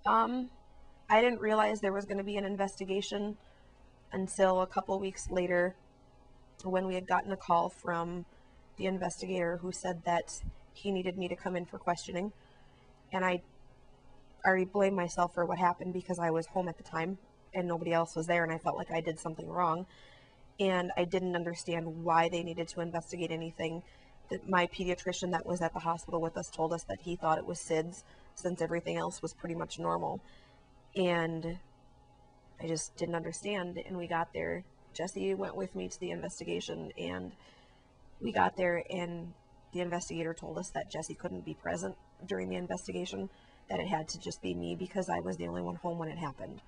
I didn't realize there was going to be an investigation until a couple weeks later when we had gotten a call from the investigator who said that he needed me to come in for questioning. And I already blamed myself for what happened because I was home at the time and nobody else was there, and I felt like I did something wrong. And I didn't understand why they needed to investigate anything. My pediatrician that was at the hospital with us told us that he thought it was SIDS since everything else was pretty much normal. And I just didn't understand. And we got there. Jesse went with me to the investigation, and we got there, and the investigator told us that Jesse couldn't be present during the investigation, that it had to just be me because I was the only one home when it happened.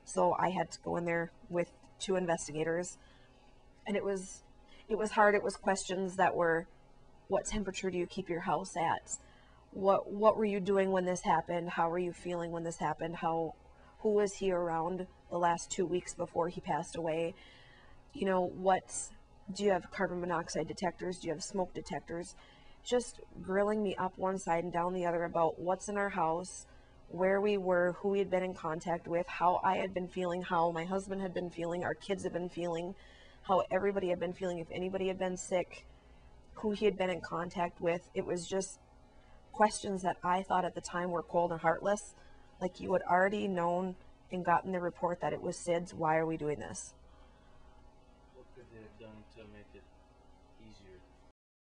So I had to go in there with 2 investigators, and it was hard. It was questions that were, what temperature do you keep your house at? What were you doing when this happened? How were you feeling when this happened? Who was he around the last 2 weeks before he passed away? You know, do you have carbon monoxide detectors? Do you have smoke detectors? Just grilling me up one side and down the other about what's in our house, where we were, who we had been in contact with, how I had been feeling, how my husband had been feeling, our kids had been feeling, how everybody had been feeling, if anybody had been sick, who he had been in contact with. It was just questions that I thought at the time were cold and heartless. Like, you had already known and gotten the report that it was SIDS. Why are we doing this?